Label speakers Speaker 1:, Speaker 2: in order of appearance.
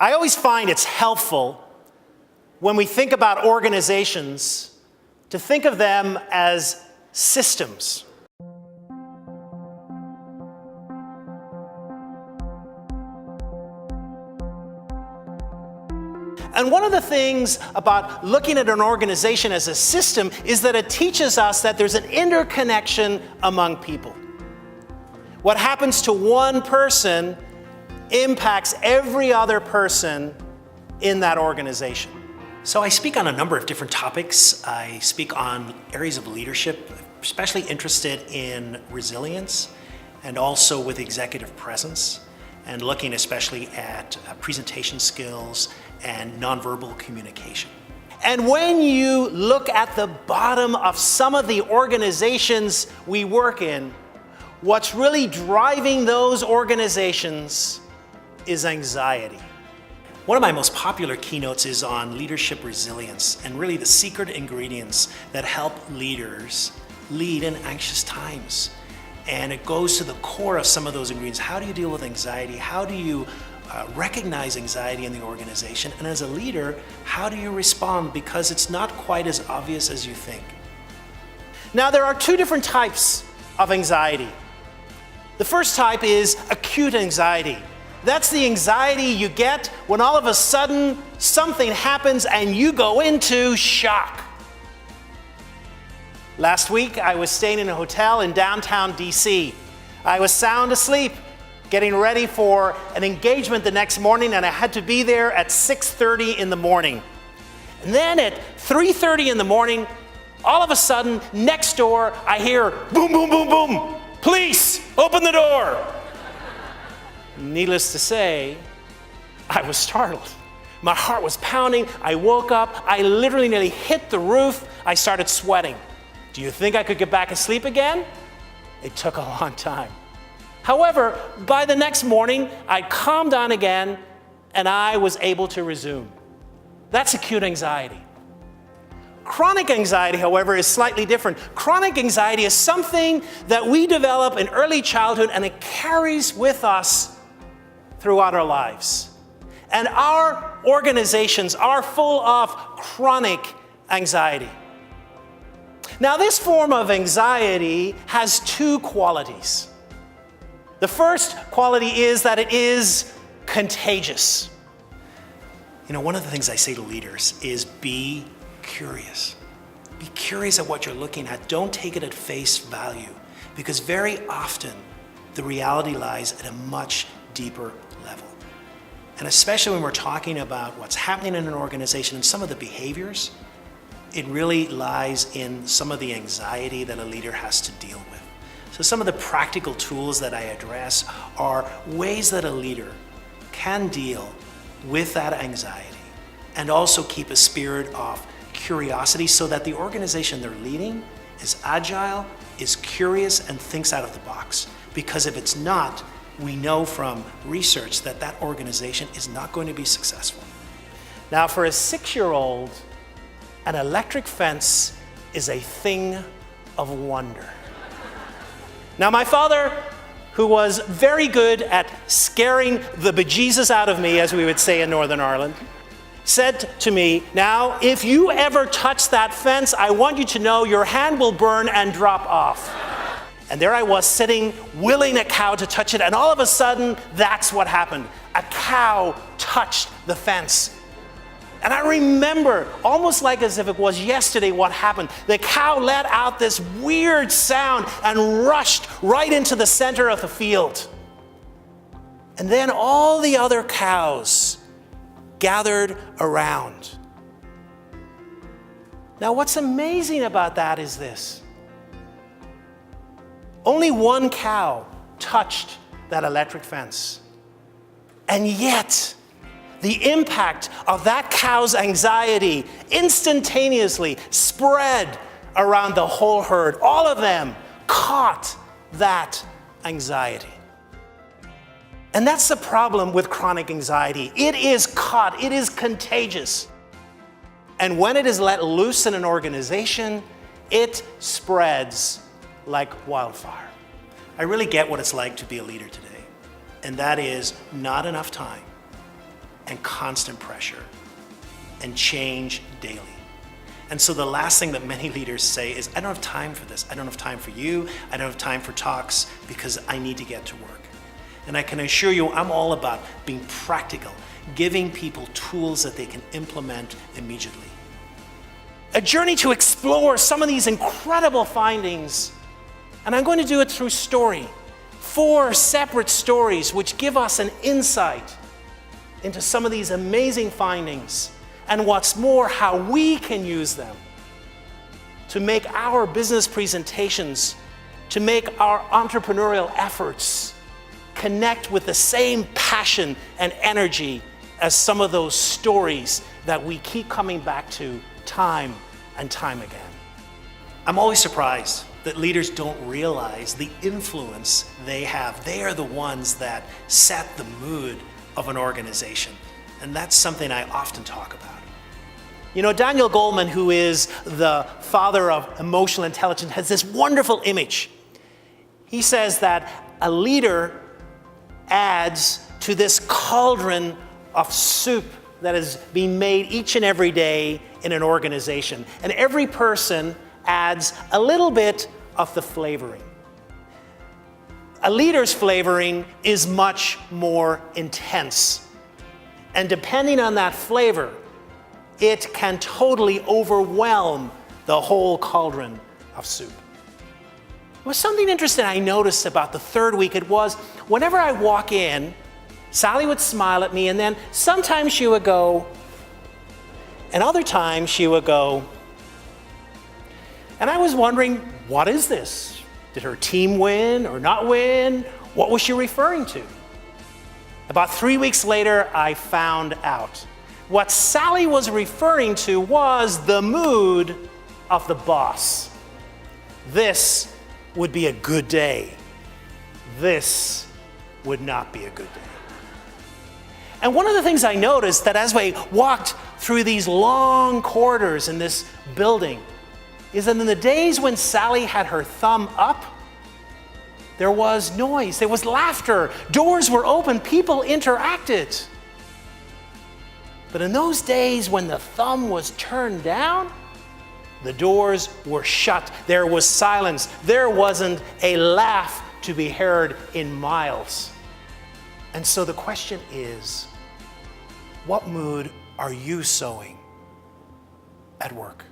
Speaker 1: I always find it's helpful when we think about organizations to think of them as systems. And one of the things about looking at an organization as a system is that it teaches us that there's an interconnection among people. What happens to one person impacts every other person in that organization. So I speak on a number of different topics. I speak on areas of leadership, especially interested in resilience and also with executive presence, and looking especially at presentation skills and nonverbal communication. And when you look at the bottom of some of the organizations we work in, what's really driving those organizations is anxiety. One of my most popular keynotes is on leadership resilience and really the secret ingredients that help leaders lead in anxious times. And it goes to the core of some of those ingredients. How do you deal with anxiety? How do you recognize anxiety in the organization? And as a leader, how do you respond? Because it's not quite as obvious as you think. Now, there are two different types of anxiety. The first type is acute anxiety. That's the anxiety you get when all of a sudden something happens and you go into shock. Last week, I was staying in a hotel in downtown DC. I was sound asleep, getting ready for an engagement the next morning, and I had to be there at 6:30 in the morning. And then at 3:30 in the morning, all of a sudden, next door, I hear boom, boom, boom, boom. Police, open the door. Needless to say, I was startled. My heart was pounding. I woke up. I literally nearly hit the roof. I started sweating. Do you think I could get back asleep again? It took a long time. However, by the next morning, I calmed down again and I was able to resume. That's acute anxiety. Chronic anxiety, however, is slightly different. Chronic anxiety is something that we develop in early childhood and it carries with us throughout our lives. And our organizations are full of chronic anxiety. Now, this form of anxiety has two qualities. The first quality is that it is contagious. You know, one of the things I say to leaders is be curious. Be curious at what you're looking at. Don't take it at face value, because very often the reality lies at a much deeper level. And especially when we're talking about what's happening in an organization and some of the behaviors, it really lies in some of the anxiety that a leader has to deal with. So some of the practical tools that I address are ways that a leader can deal with that anxiety and also keep a spirit of curiosity so that the organization they're leading is agile, is curious, and thinks out of the box. Because if it's not, we know from research that that organization is not going to be successful. Now, for a 6-year-old, an electric fence is a thing of wonder. Now, my father, who was very good at scaring the bejesus out of me, as we would say in Northern Ireland, said to me, "Now, if you ever touch that fence, I want you to know your hand will burn and drop off." And there I was sitting, willing a cow to touch it, and all of a sudden, that's what happened. A cow touched the fence. And I remember, almost like as if it was yesterday, what happened. The cow let out this weird sound and rushed right into the center of the field. And then all the other cows gathered around. Now, what's amazing about that is this. Only one cow touched that electric fence. And yet, the impact of that cow's anxiety instantaneously spread around the whole herd. All of them caught that anxiety. And that's the problem with chronic anxiety. It is caught, it is contagious. And when it is let loose in an organization, it spreads like wildfire. I really get what it's like to be a leader today. And that is not enough time and constant pressure and change daily. And so the last thing that many leaders say is, I don't have time for this. I don't have time for you. I don't have time for talks because I need to get to work. And I can assure you, I'm all about being practical, giving people tools that they can implement immediately. A journey to explore some of these incredible findings, and I'm going to do it through story. 4 separate stories which give us an insight into some of these amazing findings, and what's more, how we can use them to make our business presentations, to make our entrepreneurial efforts connect with the same passion and energy as some of those stories that we keep coming back to time and time again. I'm always surprised that leaders don't realize the influence they have. They are the ones that set the mood of an organization. And that's something I often talk about. You know, Daniel Goleman, who is the father of emotional intelligence, has this wonderful image. He says that a leader adds to this cauldron of soup that is being made each and every day in an organization. And every person adds a little bit of the flavoring. A leader's flavoring is much more intense. And depending on that flavor, it can totally overwhelm the whole cauldron of soup. There was something interesting I noticed about the 3rd week. It was whenever I walk in, Sally would smile at me, and then sometimes she would go, and other times she would go, and I was wondering, what is this? Did her team win or not win? What was she referring to? About 3 weeks later, I found out. What Sally was referring to was the mood of the boss. This would be a good day. This would not be a good day. And one of the things I noticed that as we walked through these long corridors in this building is that in the days when Sally had her thumb up, there was noise, there was laughter, doors were open, people interacted. But in those days when the thumb was turned down, the doors were shut, there was silence, there wasn't a laugh to be heard in miles. And so the question is, what mood are you sowing at work?